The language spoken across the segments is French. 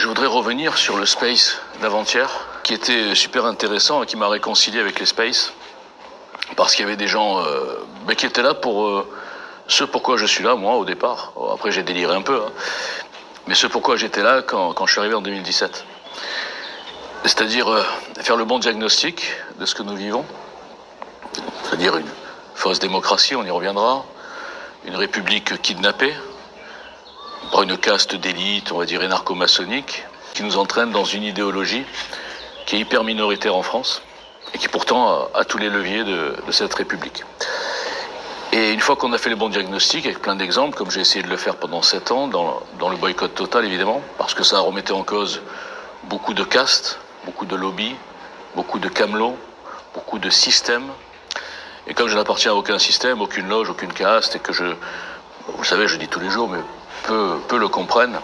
Je voudrais revenir sur le space d'avant-hier, qui était super intéressant et qui m'a réconcilié avec les space, parce qu'il y avait des gens qui étaient là pour ce pourquoi je suis là, moi, au départ. Après, j'ai déliré un peu, hein. Mais ce pourquoi j'étais là quand je suis arrivé en 2017. C'est-à-dire faire le bon diagnostic de ce que nous vivons, c'est-à-dire une fausse démocratie, on y reviendra, une république kidnappée par une caste d'élite, on va dire énarco-maçonnique, qui nous entraîne dans une idéologie qui est hyper minoritaire en France et qui pourtant a tous les leviers de cette république. Et une fois qu'on a fait les bons diagnostics, avec plein d'exemples, comme j'ai essayé de le faire pendant 7 ans, dans le boycott total évidemment, parce que ça remettait en cause beaucoup de castes, beaucoup de lobbies, beaucoup de camelots, beaucoup de systèmes. Et comme je n'appartiens à aucun système, aucune loge, aucune caste, et que vous le savez, je dis tous les jours, mais peu le comprennent,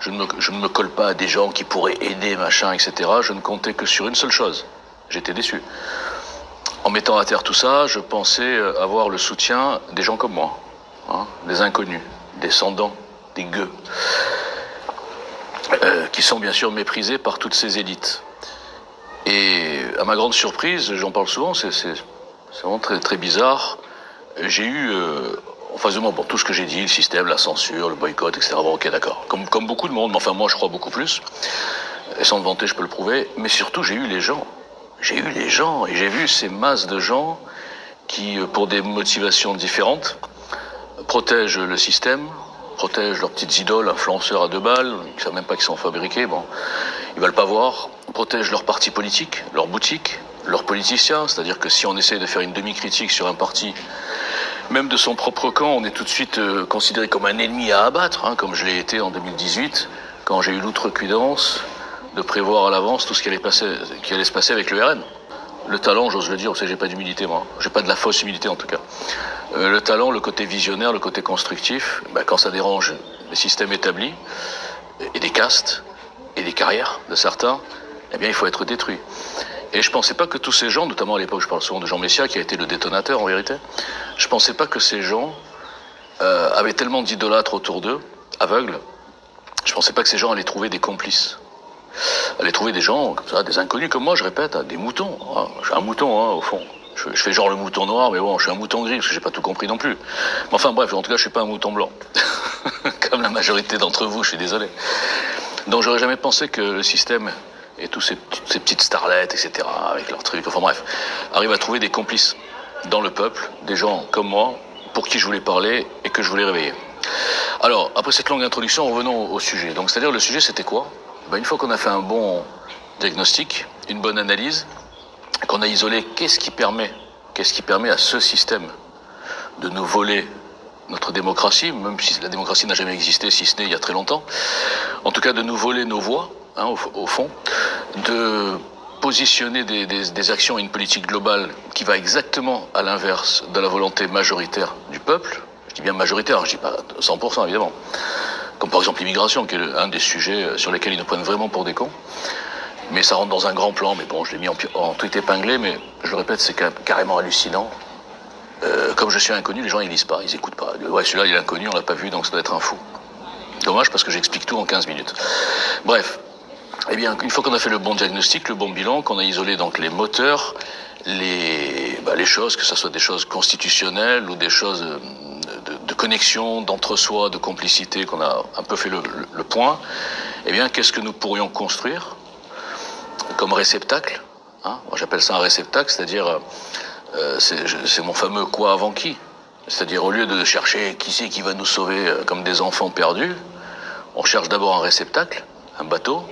je ne me colle pas à des gens qui pourraient aider, machin, etc. Je ne comptais que sur une seule chose. J'étais déçu. En mettant à terre tout ça, je pensais avoir le soutien des gens comme moi, hein, des inconnus, des sans-dents, des gueux, qui sont bien sûr méprisés par toutes ces élites. Et à ma grande surprise, j'en parle souvent, c'est vraiment très, très bizarre, j'ai eu en face de moi, bon, tout ce que j'ai dit, le système, la censure, le boycott, etc. Bon, ok, d'accord. Comme beaucoup de monde, mais enfin moi je crois beaucoup plus. Et sans me vanter, je peux le prouver. Mais surtout, j'ai eu les gens. J'ai eu les gens et j'ai vu ces masses de gens qui, pour des motivations différentes, protègent le système, protègent leurs petites idoles, influenceurs à 2 balles, ils ne savent même pas qu'ils sont fabriqués, bon, ils veulent pas voir, protègent leurs partis politiques, leurs boutiques, leurs politiciens, c'est-à-dire que si on essaye de faire une demi-critique sur un parti, même de son propre camp, on est tout de suite considéré comme un ennemi à abattre, hein, comme je l'ai été en 2018, quand j'ai eu l'outrecuidance de prévoir à l'avance tout ce qui allait se passer avec le RN. Le talent, j'ose le dire, vous savez, j'ai pas d'humilité, moi. J'ai pas de la fausse humilité, en tout cas. Le talent, le côté visionnaire, le côté constructif, quand ça dérange les systèmes établis, et des castes, et des carrières de certains, eh bien, il faut être détruit. Et je pensais pas que tous ces gens, notamment à l'époque, je parle souvent de Jean Messia, qui a été le détonateur, en vérité, je pensais pas que ces gens avaient tellement d'idolâtres autour d'eux, aveugles, je pensais pas que ces gens allaient trouver des complices. Aller trouver des gens comme ça, des inconnus comme moi, je répète, des moutons. Hein. Je suis un mouton, hein, au fond. Je fais genre le mouton noir, mais bon, je suis un mouton gris, parce que j'ai pas tout compris non plus. Mais enfin bref, en tout cas, je suis pas un mouton blanc. Comme la majorité d'entre vous, je suis désolé. Donc j'aurais jamais pensé que le système et tous ces petites starlettes, etc., avec leurs trucs, enfin bref, arrivent à trouver des complices dans le peuple, des gens comme moi, pour qui je voulais parler et que je voulais réveiller. Alors, après cette longue introduction, revenons au sujet. Donc, c'est-à-dire, le sujet, c'était quoi ? Une fois qu'on a fait un bon diagnostic, une bonne analyse, qu'on a isolé qu'est-ce qui permet à ce système de nous voler notre démocratie, même si la démocratie n'a jamais existé, si ce n'est il y a très longtemps, en tout cas de nous voler nos voix, hein, au fond, de positionner des actions et une politique globale qui va exactement à l'inverse de la volonté majoritaire du peuple. Je dis bien majoritaire, je dis pas 100% évidemment. Comme par exemple l'immigration, qui est un des sujets sur lesquels ils nous prennent vraiment pour des cons. Mais ça rentre dans un grand plan, mais bon, je l'ai mis en tweet épinglé, mais je le répète, c'est carrément hallucinant. Comme je suis inconnu, les gens ils lisent pas, ils écoutent pas. Ouais, celui-là il est inconnu, on l'a pas vu, donc ça doit être un fou. Dommage parce que j'explique tout en 15 minutes. Bref, eh bien, une fois qu'on a fait le bon diagnostic, le bon bilan, qu'on a isolé donc les moteurs, les choses, que ce soit des choses constitutionnelles ou des choses de connexion, d'entre-soi, de complicité, qu'on a un peu fait le point, eh bien, qu'est-ce que nous pourrions construire comme réceptacle, hein ? Moi, j'appelle ça un réceptacle, c'est-à-dire, c'est mon fameux quoi avant qui. C'est-à-dire, au lieu de chercher qui c'est qui va nous sauver comme des enfants perdus, on cherche d'abord un réceptacle, un bateau,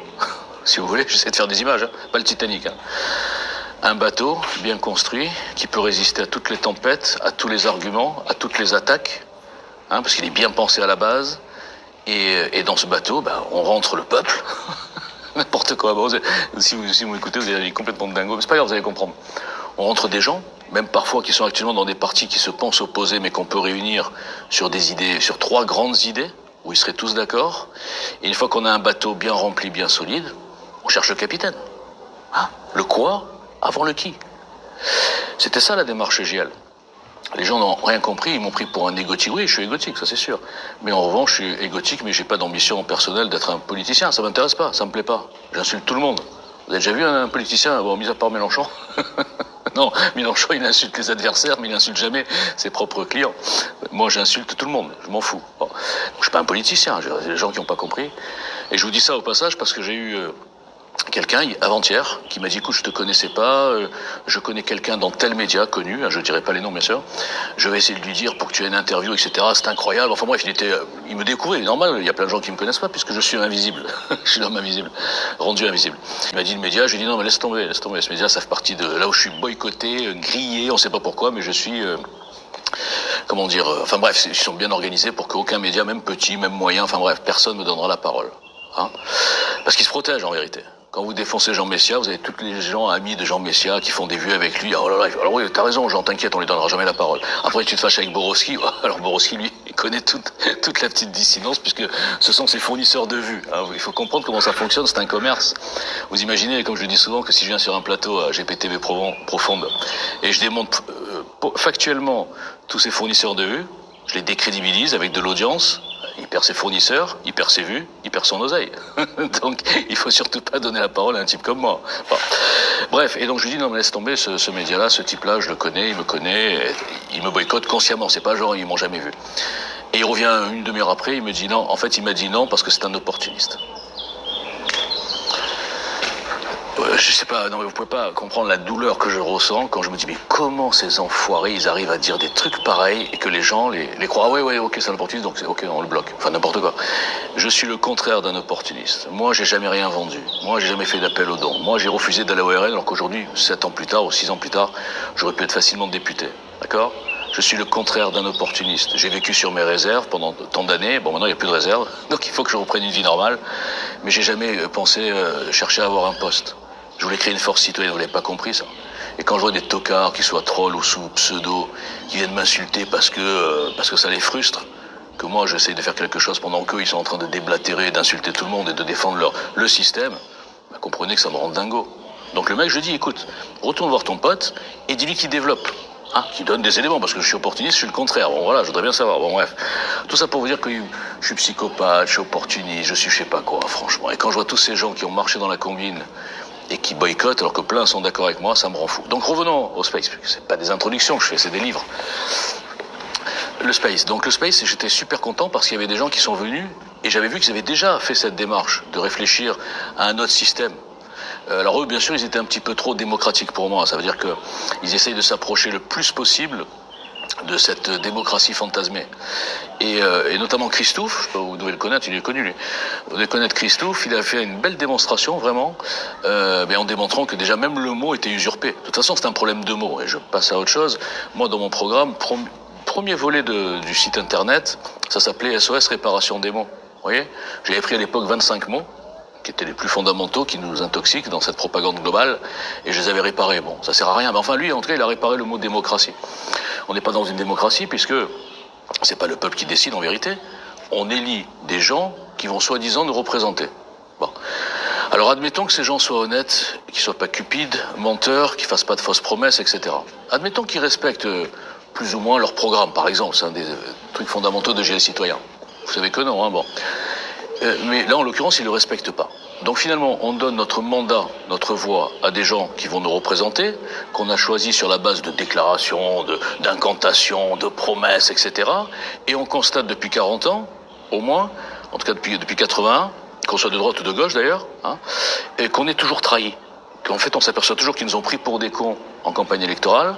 si vous voulez, j'essaie de faire des images, hein, pas le Titanic, hein. Un bateau bien construit qui peut résister à toutes les tempêtes, à tous les arguments, à toutes les attaques, hein, parce qu'il est bien pensé à la base. Et dans ce bateau, on rentre le peuple. N'importe quoi. Bon, si vous m'écoutez, vous allez aller complètement dingo, mais c'est pas grave, vous allez comprendre. On rentre des gens, même parfois qui sont actuellement dans des partis qui se pensent opposés, mais qu'on peut réunir sur des idées, sur 3 grandes idées, où ils seraient tous d'accord. Et une fois qu'on a un bateau bien rempli, bien solide, on cherche le capitaine. Hein ? Le quoi avant le qui. C'était ça la démarche GIEL. Les gens n'ont rien compris, ils m'ont pris pour un égotique. Oui, je suis égotique, ça c'est sûr. Mais en revanche, je suis égotique, mais j'ai pas d'ambition personnelle d'être un politicien. Ça m'intéresse pas, ça me plaît pas. J'insulte tout le monde. Vous avez déjà vu un politicien, bon, mis à part Mélenchon? Non, Mélenchon, il insulte les adversaires, mais il n'insulte jamais ses propres clients. Moi, j'insulte tout le monde, je m'en fous. Bon. Je suis pas un politicien, j'ai des gens qui n'ont pas compris. Et je vous dis ça au passage parce que j'ai eu quelqu'un avant-hier qui m'a dit écoute, je te connaissais pas, je connais quelqu'un dans tel média connu, je dirai pas les noms bien sûr, je vais essayer de lui dire pour que tu aies une interview, etc. C'est incroyable. Enfin bref, il me découvrait, normal, il y a plein de gens qui me connaissent pas puisque je suis invisible, je suis l'homme invisible, rendu invisible. Il m'a dit le média, je lui ai dit non mais laisse tomber, ce média ça fait partie de là où je suis boycotté, grillé, on sait pas pourquoi, mais je suis comment dire, enfin bref, ils sont bien organisés pour qu'aucun média, même petit, même moyen, enfin bref, personne ne donnera la parole. Hein, parce qu'ils se protègent en vérité. Quand vous défoncez Jean Messia, vous avez tous les gens amis de Jean Messia qui font des vues avec lui. Oh là là, alors oui, t'as raison, Jean, t'inquiète, on lui donnera jamais la parole. Après, tu te fâches avec Borowski. Alors Borowski, lui, il connaît toute la petite dissidence puisque ce sont ses fournisseurs de vues. Alors, il faut comprendre comment ça fonctionne, c'est un commerce. Vous imaginez, comme je le dis souvent, que si je viens sur un plateau à GPTV Profonde et je démonte factuellement tous ces fournisseurs de vues, je les décrédibilise avec de l'audience. Il perd ses fournisseurs, il perd ses vues, il perd son oseille. Donc, il faut surtout pas donner la parole à un type comme moi. Bon. Bref, et donc je lui dis non mais laisse tomber ce média-là, ce type-là, je le connais, il me connaît, il me boycotte consciemment. C'est pas genre ils m'ont jamais vu. Et il revient une demi-heure après, il me dit non. En fait, il m'a dit non parce que c'est un opportuniste. Je sais pas, non mais vous pouvez pas comprendre la douleur que je ressens quand je me dis mais comment ces enfoirés ils arrivent à dire des trucs pareils et que les gens les croient. Ah ouais ok c'est un opportuniste donc c'est ok on le bloque. Enfin n'importe quoi. Je suis le contraire d'un opportuniste. Moi j'ai jamais rien vendu. Moi j'ai jamais fait d'appel aux dons. Moi j'ai refusé d'aller au RN alors qu'aujourd'hui 7 ans plus tard ou 6 ans plus tard j'aurais pu être facilement député. D'accord ? Je suis le contraire d'un opportuniste. J'ai vécu sur mes réserves pendant tant d'années. Bon, maintenant, il n'y a plus de réserves. Donc, il faut que je reprenne une vie normale. Mais j'ai jamais pensé chercher à avoir un poste. Je voulais créer une force citoyenne. Vous l'avez pas compris, ça. Et quand je vois des tocards, qui soient trolls ou sous pseudo, qui viennent m'insulter parce que ça les frustre, que moi, j'essaye de faire quelque chose pendant qu'eux, ils sont en train de déblatérer, d'insulter tout le monde et de défendre le système, bah, comprenez que ça me rend dingo. Donc, le mec, je dis, écoute, retourne voir ton pote et dis-lui qu'il développe. Hein, qui donne des éléments, parce que je suis opportuniste, je suis le contraire. Bon voilà, je voudrais bien savoir. Bon bref. Tout ça pour vous dire que je suis psychopathe, je suis opportuniste, je suis je sais pas quoi, franchement. Et quand je vois tous ces gens qui ont marché dans la combine et qui boycottent, alors que plein sont d'accord avec moi, ça me rend fou. Donc revenons au Space. C'est pas des introductions que je fais, c'est des livres. Le Space. Donc le Space, j'étais super content parce qu'il y avait des gens qui sont venus et j'avais vu qu'ils avaient déjà fait cette démarche de réfléchir à un autre système. Alors eux, bien sûr, ils étaient un petit peu trop démocratiques pour moi. Ça veut dire qu'ils essayent de s'approcher le plus possible de cette démocratie fantasmée. Et notamment Christophe, je sais pas, vous devez le connaître, il est connu lui. Vous devez connaître Christophe, il a fait une belle démonstration vraiment, en démontrant que déjà même le mot était usurpé. De toute façon, c'est un problème de mots. Et je passe à autre chose. Moi, dans mon programme, premier volet du site internet, ça s'appelait SOS Réparation des mots. Vous voyez, j'avais pris à l'époque 25 mots qui étaient les plus fondamentaux, qui nous intoxiquent dans cette propagande globale, et je les avais réparés. Bon, ça sert à rien, mais enfin lui, en tout cas, il a réparé le mot démocratie. On n'est pas dans une démocratie, puisque c'est pas le peuple qui décide en vérité, on élit des gens qui vont soi-disant nous représenter. Bon. Alors admettons que ces gens soient honnêtes, qu'ils soient pas cupides, menteurs, qu'ils fassent pas de fausses promesses, etc. Admettons qu'ils respectent plus ou moins leur programme, par exemple, c'est un des trucs fondamentaux de GL Citoyen. Vous savez que non, hein, bon. Mais là, en l'occurrence, ils ne le respectent pas. Donc finalement, on donne notre mandat, notre voix à des gens qui vont nous représenter, qu'on a choisis sur la base de déclarations, d'incantations, de promesses, etc. Et on constate depuis 40 ans, au moins, en tout cas depuis 81, qu'on soit de droite ou de gauche d'ailleurs, hein, et qu'on est toujours trahi. Qu'en fait, on s'aperçoit toujours qu'ils nous ont pris pour des cons en campagne électorale,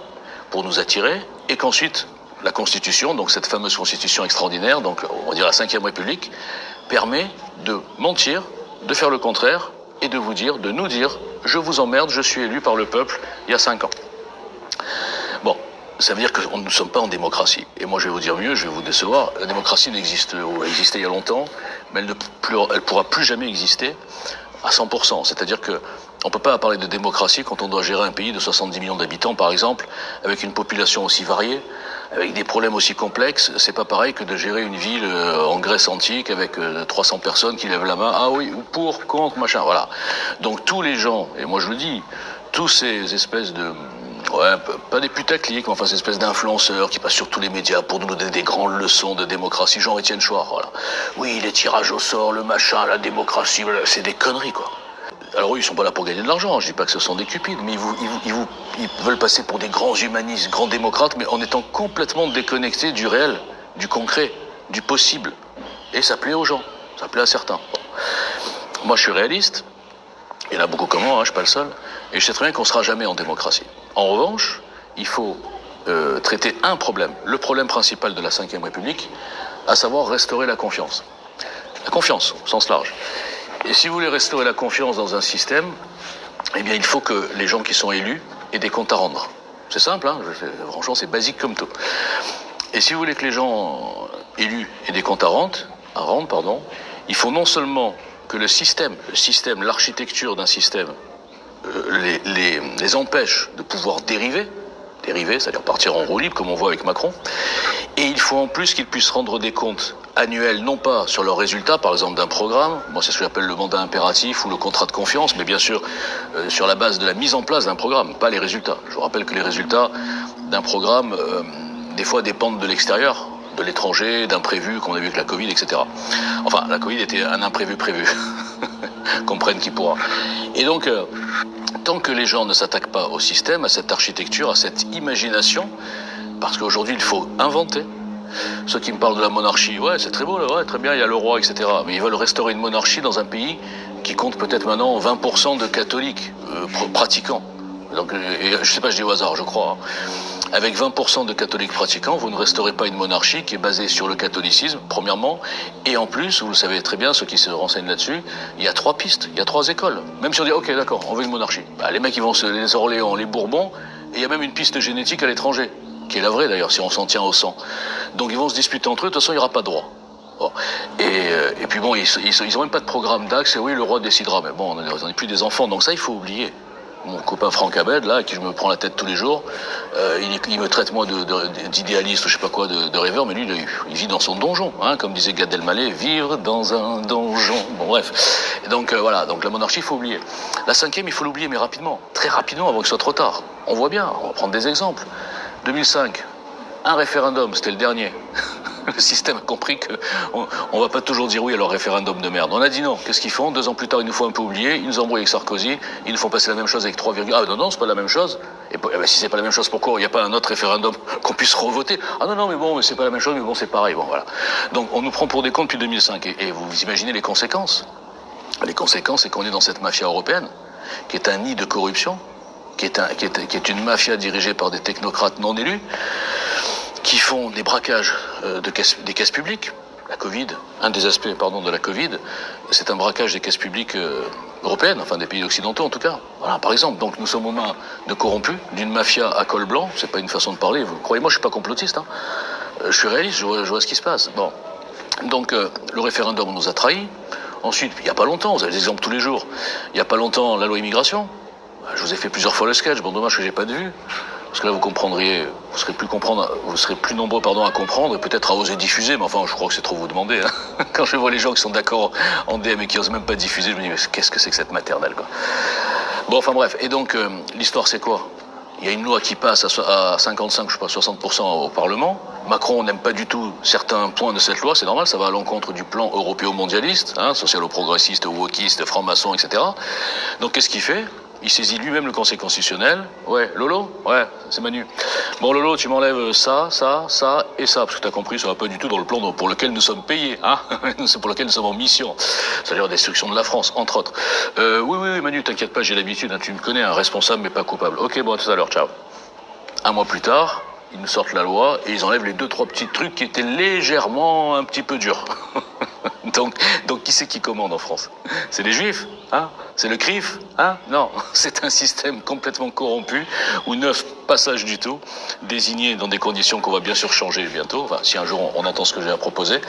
pour nous attirer, et qu'ensuite, la Constitution, donc cette fameuse Constitution extraordinaire, donc on va dire la 5e République, permet de mentir, de faire le contraire et de nous dire, je vous emmerde, je suis élu par le peuple il y a 5 ans. Bon, ça veut dire que nous ne sommes pas en démocratie. Et moi je vais vous dire mieux, je vais vous décevoir, la démocratie elle existait il y a longtemps, mais elle pourra plus jamais exister à 100%. C'est-à-dire que on peut pas parler de démocratie quand on doit gérer un pays de 70 millions d'habitants, par exemple, avec une population aussi variée, avec des problèmes aussi complexes. C'est pas pareil que de gérer une ville en Grèce antique avec 300 personnes qui lèvent la main. Ah oui, pour, contre, machin, voilà. Donc tous les gens, et moi je le dis, tous ces espèces Ouais, pas des putaclics, mais enfin, ces espèces d'influenceurs qui passent sur tous les médias pour nous donner des grandes leçons de démocratie. Jean-Étienne Chouard, voilà. Oui, les tirages au sort, le machin, la démocratie, voilà, c'est des conneries, quoi. Alors oui, ils sont pas là pour gagner de l'argent, je dis pas que ce sont des cupides, mais ils veulent passer pour des grands humanistes, grands démocrates, mais en étant complètement déconnectés du réel, du concret, du possible. Et ça plaît aux gens, ça plaît à certains. Moi, je suis réaliste, il y en a beaucoup comme moi, hein, je suis pas le seul, et je sais très bien qu'on sera jamais en démocratie. En revanche, il faut traiter un problème, le problème principal de la Ve République, à savoir restaurer la confiance. La confiance, au sens large. Et si vous voulez restaurer la confiance dans un système, eh bien, il faut que les gens qui sont élus aient des comptes à rendre. C'est simple, hein, franchement, c'est basique comme tout. Et si vous voulez que les gens élus aient des comptes à rendre, il faut non seulement que le système, l'architecture d'un système, les empêche de pouvoir dériver, c'est-à-dire partir en roue libre, comme on voit avec Macron, et il faut en plus qu'ils puissent rendre des comptes annuels, non pas sur leurs résultats, par exemple d'un programme, moi c'est ce que j'appelle le mandat impératif ou le contrat de confiance, mais bien sûr sur la base de la mise en place d'un programme, pas les résultats. Je vous rappelle que les résultats d'un programme, des fois dépendent de l'extérieur, de l'étranger, d'imprévus, qu'on a vu avec la Covid, etc. Enfin, la Covid était un imprévu prévu, comprenne qui pourra. Et donc, tant que les gens ne s'attaquent pas au système, à cette architecture, à cette imagination, parce qu'aujourd'hui il faut inventer. Ceux qui me parlent de la monarchie, ouais, c'est très beau, là, ouais, très bien, il y a le roi, etc. Mais ils veulent restaurer une monarchie dans un pays qui compte peut-être maintenant 20% de catholiques pratiquants. Donc, je sais pas, je dis au hasard, je crois. Avec 20% de catholiques pratiquants, vous ne restaurez pas une monarchie qui est basée sur le catholicisme, premièrement. Et en plus, vous le savez très bien, ceux qui se renseignent là-dessus, il y a 3 pistes, il y a 3 écoles. Même si on dit, ok, d'accord, on veut une monarchie. Bah, les mecs, ils vont les Orléans, les Bourbons, et il y a même une piste génétique à l'étranger, qui est la vraie d'ailleurs, si on s'en tient au sang. Donc ils vont se disputer entre eux, de toute façon, il n'y aura pas de droit. Bon. Et puis bon, ils ont même pas de programme d'axe, et oui, le roi décidera. Mais bon, on n'est plus des enfants, donc ça, il faut oublier. Mon copain Franck Abed, là, à qui je me prends la tête tous les jours, il me traite moi d'idéaliste ou je sais pas quoi, de rêveur, mais lui, il vit dans son donjon, hein, comme disait Gad Elmaleh, vivre dans un donjon. Bon, bref. Et donc voilà, donc la monarchie, il faut oublier. La 5e, il faut l'oublier, mais rapidement, très rapidement, avant que ce soit trop tard. On voit bien, on va prendre des exemples. 2005, un référendum, c'était le dernier. Le système a compris qu'on va pas toujours dire oui à leur référendum de merde. On a dit non. Qu'est-ce qu'ils font? 2 ans plus tard, ils nous font un peu oublier. Ils nous embrouillent avec Sarkozy. Ils nous font passer la même chose avec 3, ah non, c'est pas la même chose. Et si c'est pas la même chose, pourquoi il n'y a pas un autre référendum qu'on puisse revoter? Ah non, mais bon, mais c'est pas la même chose, mais bon, c'est pareil. Bon, voilà. Donc, on nous prend pour des cons depuis 2005. Et vous imaginez les conséquences? Les conséquences, c'est qu'on est dans cette mafia européenne, qui est un nid de corruption, qui est une mafia dirigée par des technocrates non élus, qui font des braquages des caisses publiques. La Covid, un des aspects de la Covid, c'est un braquage des caisses publiques européennes, enfin des pays occidentaux en tout cas. Voilà, par exemple. Donc nous sommes aux mains de corrompus, d'une mafia à col blanc. C'est pas une façon de parler. Croyez-moi, je suis pas complotiste. Hein. Je suis réaliste. Je vois ce qui se passe. Bon. Donc le référendum nous a trahis. Ensuite, il y a pas longtemps, vous avez des exemples tous les jours. Il y a pas longtemps, la loi immigration. Je vous ai fait plusieurs fois le sketch. Bon, dommage que j'ai pas de vue. Parce que là, vous serez plus nombreux à comprendre et peut-être à oser diffuser, mais enfin, je crois que c'est trop vous demander. Hein. Quand je vois les gens qui sont d'accord en DM et qui osent même pas diffuser, je me dis, mais qu'est-ce que c'est que cette maternelle, quoi. Bon, enfin bref. Et donc, l'histoire, c'est quoi? Il y a une loi qui passe à 55, je sais pas, 60% au Parlement. Macron n'aime pas du tout certains points de cette loi, c'est normal, ça va à l'encontre du plan européo-mondialiste, hein, socialo-progressiste, wokiste, franc-maçon, etc. Donc, qu'est-ce qu'il fait? Il saisit lui-même le Conseil constitutionnel. Ouais, Lolo? Ouais, c'est Manu. Bon, Lolo, tu m'enlèves ça, et ça. Parce que t'as compris, ça va pas du tout dans le plan pour lequel nous sommes payés, hein. C'est pour lequel nous sommes en mission. C'est-à-dire destruction de la France, entre autres. Oui, Manu, t'inquiète pas, j'ai l'habitude, hein, tu me connais, un responsable mais pas coupable. Ok, bon, à tout à l'heure, ciao. Un mois plus tard, ils nous sortent la loi et ils enlèvent les 2-3 petits trucs qui étaient légèrement un petit peu durs. Donc qui c'est qui commande en France? C'est les Juifs, hein? C'est le CRIF, hein? Non, c'est un système complètement corrompu où 9 passages du tout, désignés dans des conditions qu'on va bien sûr changer bientôt, enfin si un jour on entend ce que j'ai à proposer,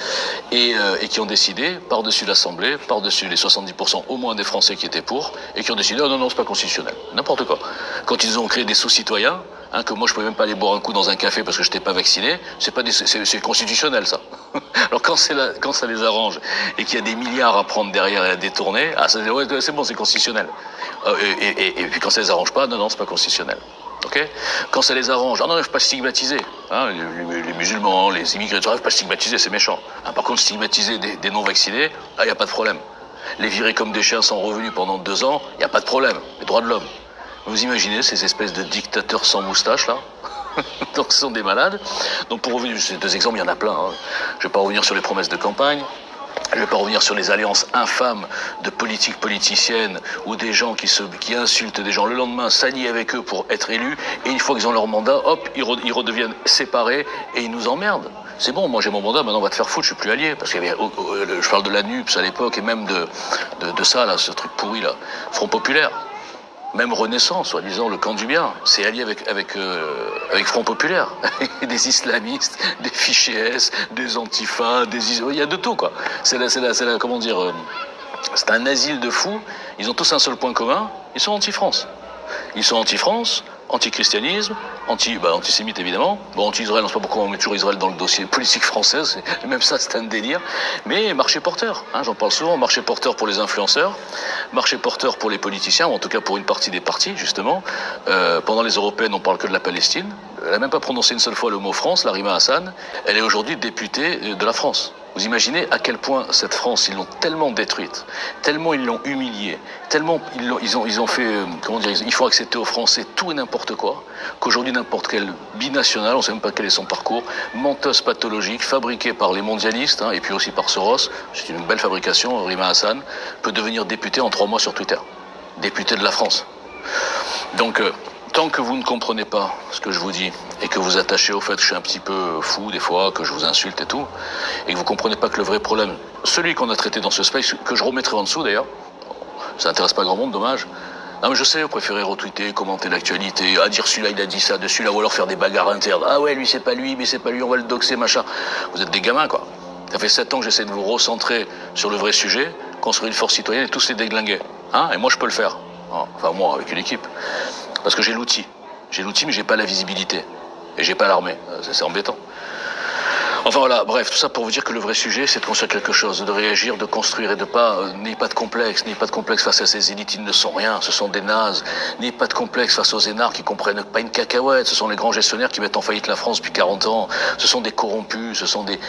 et qui ont décidé, par-dessus l'Assemblée, par-dessus les 70% au moins des Français qui étaient pour, et qui ont décidé, oh non, c'est pas constitutionnel, n'importe quoi. Quand ils ont créé des sous-citoyens, hein, que moi je pouvais même pas aller boire un coup dans un café parce que je n'étais pas vacciné, c'est constitutionnel ça. Alors quand ça les arrange et qu'il y a des milliards à prendre derrière et à détourner, ah ouais, c'est bon, c'est constitutionnel. Et puis quand ça les arrange pas, non, c'est pas constitutionnel. ok? Quand ça les arrange, ah non, il ne faut pas stigmatiser. Hein, les musulmans, les immigrés, il ne faut pas stigmatiser, c'est méchant. Hein, par contre, stigmatiser des non-vaccinés, là, il n'y a pas de problème. Les virer comme des chiens sans revenu pendant 2 ans, il n'y a pas de problème. Les droits de l'homme. Vous imaginez ces espèces de dictateurs sans moustache, là? Donc ce sont des malades. Donc pour revenir, ces 2 exemples, il y en a plein. Hein. Je ne vais pas revenir sur les promesses de campagne. Je ne vais pas revenir sur les alliances infâmes de politiques politiciennes ou des gens qui insultent des gens le lendemain, s'allient avec eux pour être élus, et une fois qu'ils ont leur mandat, hop, ils redeviennent séparés et ils nous emmerdent. C'est bon, moi j'ai mon mandat, maintenant on va te faire foutre, je suis plus allié. Parce qu'il y avait, je parle de la NUPS à l'époque et même de ça, là, ce truc pourri là, Front Populaire. Même Renaissance, soi-disant le camp du bien, c'est allié avec Front Populaire. Des islamistes, des fichiers S, des antifas, il y a de tout, quoi. Comment dire, c'est un asile de fous. Ils ont tous un seul point commun, ils sont anti-France. Ils sont anti-France, anti-christianisme, antisémite évidemment. Bon, anti-Israël, on ne sait pas pourquoi on met toujours Israël dans le dossier politique française, même ça c'est un délire. Mais marché porteur, hein, j'en parle souvent, marché porteur pour les influenceurs, marché porteur pour les politiciens, ou en tout cas pour une partie des partis justement. Pendant les européennes, on parle que de la Palestine. Elle n'a même pas prononcé une seule fois le mot France, Larima Hassan. Elle est aujourd'hui députée de la France. Vous imaginez à quel point cette France, ils l'ont tellement détruite, tellement ils l'ont humiliée, tellement ils ont fait, comment dire, il faut accepter aux Français tout et n'importe quoi, qu'aujourd'hui n'importe quel binational, on ne sait même pas quel est son parcours, menteuse pathologique, fabriquée par les mondialistes, hein, et puis aussi par Soros, c'est une belle fabrication, Rima Hassan, peut devenir députée en 3 mois sur Twitter. Députée de la France. Donc, tant que vous ne comprenez pas ce que je vous dis et que vous attachez au fait que je suis un petit peu fou des fois, que je vous insulte et tout, et que vous comprenez pas que le vrai problème, celui qu'on a traité dans ce space, que je remettrai en dessous d'ailleurs, ça intéresse pas grand monde, dommage. Non mais je sais, vous préférez retweeter, commenter l'actualité, dire celui-là il a dit ça, de celui-là, ou alors faire des bagarres internes. Ah ouais, lui c'est pas lui, mais c'est pas lui, on va le doxer, machin. Vous êtes des gamins quoi. Ça fait 7 ans que j'essaie de vous recentrer sur le vrai sujet, construire une force citoyenne et tous les déglinguer. Hein, et moi je peux le faire. Enfin moi, avec une équipe. Parce que j'ai l'outil. J'ai l'outil, mais j'ai pas la visibilité. Et j'ai pas l'armée. C'est embêtant. Enfin voilà, bref, tout ça pour vous dire que le vrai sujet, c'est de construire quelque chose, de réagir, de construire et de pas, n'ayez pas de complexe face à ces élites, ils ne sont rien, ce sont des nazes, n'ayez pas de complexe face aux énarques qui comprennent pas une cacahuète, ce sont les grands gestionnaires qui mettent en faillite la France depuis 40 ans, ce sont des corrompus, ce sont des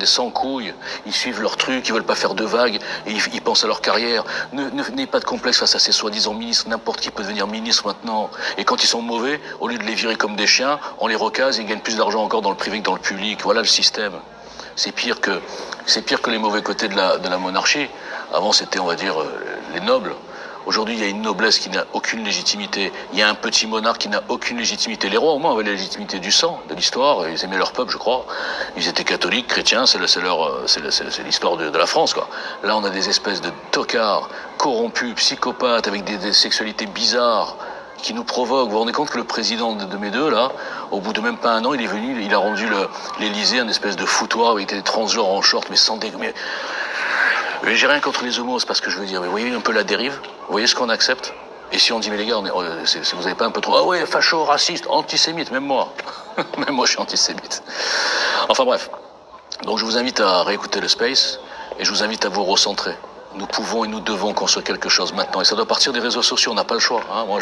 sans couilles, ils suivent leur truc, ils veulent pas faire de vagues, et ils pensent à leur carrière, n'ayez pas de complexe face à ces soi-disant ministres, n'importe qui peut devenir ministre maintenant, et quand ils sont mauvais, au lieu de les virer comme des chiens, on les recase, ils gagnent plus d'argent encore dans le privé que dans le public. Voilà le système. C'est pire que les mauvais côtés de la monarchie. Avant, c'était, on va dire, les nobles. Aujourd'hui, il y a une noblesse qui n'a aucune légitimité. Il y a un petit monarque qui n'a aucune légitimité. Les rois, au moins, avaient la légitimité du sang, de l'histoire. Ils aimaient leur peuple, je crois. Ils étaient catholiques, chrétiens. C'est l'histoire de la France, quoi. Là, on a des espèces de tocards, corrompus, psychopathes, avec des sexualités bizarres, qui nous provoque. Vous vous rendez compte que le président de mes deux, là, au bout de même pas 1 an, il est venu, il a rendu l'Élysée un espèce de foutoir avec des transgenres en short, mais sans dégoût. Mais j'ai rien contre les homos, c'est pas ce que je veux dire. Mais vous voyez un peu la dérive? Vous voyez ce qu'on accepte? Et si on dit, mais les gars, vous avez pas un peu trop... Ah ouais, facho, raciste, antisémite, même moi. Même moi, je suis antisémite. Enfin bref. Donc je vous invite à réécouter le space, et je vous invite à vous recentrer. Nous pouvons et nous devons construire quelque chose maintenant. Et ça doit partir des réseaux sociaux, on n'a pas le choix. Hein. Moi,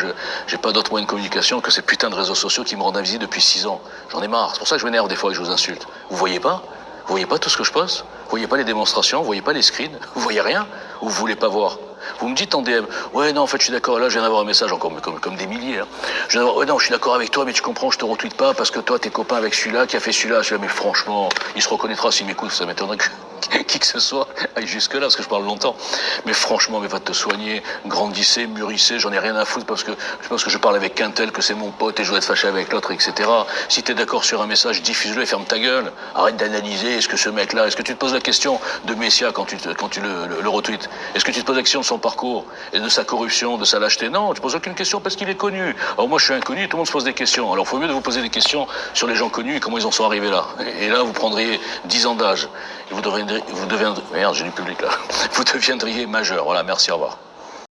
j'ai pas d'autre moyen de communication que ces putains de réseaux sociaux qui me rendent invisible depuis 6 ans. J'en ai marre. C'est pour ça que je m'énerve des fois et que je vous insulte. Vous voyez pas? Vous voyez pas tout ce que je poste? Vous voyez pas les démonstrations? Vous voyez pas les screens? Vous voyez rien? Ou vous voulez pas voir? Vous me dites en DM, ouais, non, en fait, je suis d'accord. Là, je viens d'avoir un message encore, comme des milliers. Hein. Ouais, non, je suis d'accord avec toi, mais tu comprends, je te retweete pas parce que toi, t'es copain avec celui-là qui a fait celui-là. Mais franchement, il se reconnaîtra s'il m'écoute. Ça m'étonnerait que qui que ce soit aille jusque-là parce que je parle longtemps. Mais franchement, mais va te soigner, grandissez, mûrissez. J'en ai rien à foutre parce que je pense que je parle avec qu'un tel, que c'est mon pote et je dois être fâché avec l'autre, etc. Si t'es d'accord sur un message, diffuse-le et ferme ta gueule. Arrête d'analyser. Est-ce que ce mec-là, est-ce que tu te poses la question de Messia quand tu le retweets? Est-ce que tu te poses la question de son parcours et de sa corruption, de sa lâcheté? Non, tu poses aucune question parce qu'il est connu. Alors moi, je suis inconnu, tout le monde se pose des questions. Alors, il faut mieux de vous poser des questions sur les gens connus et comment ils en sont arrivés là. Et là, vous prendriez 10 ans d'âge. Et vous deviendriez, merde, j'ai du public là. Vous deviendriez majeur. Voilà, merci, au revoir.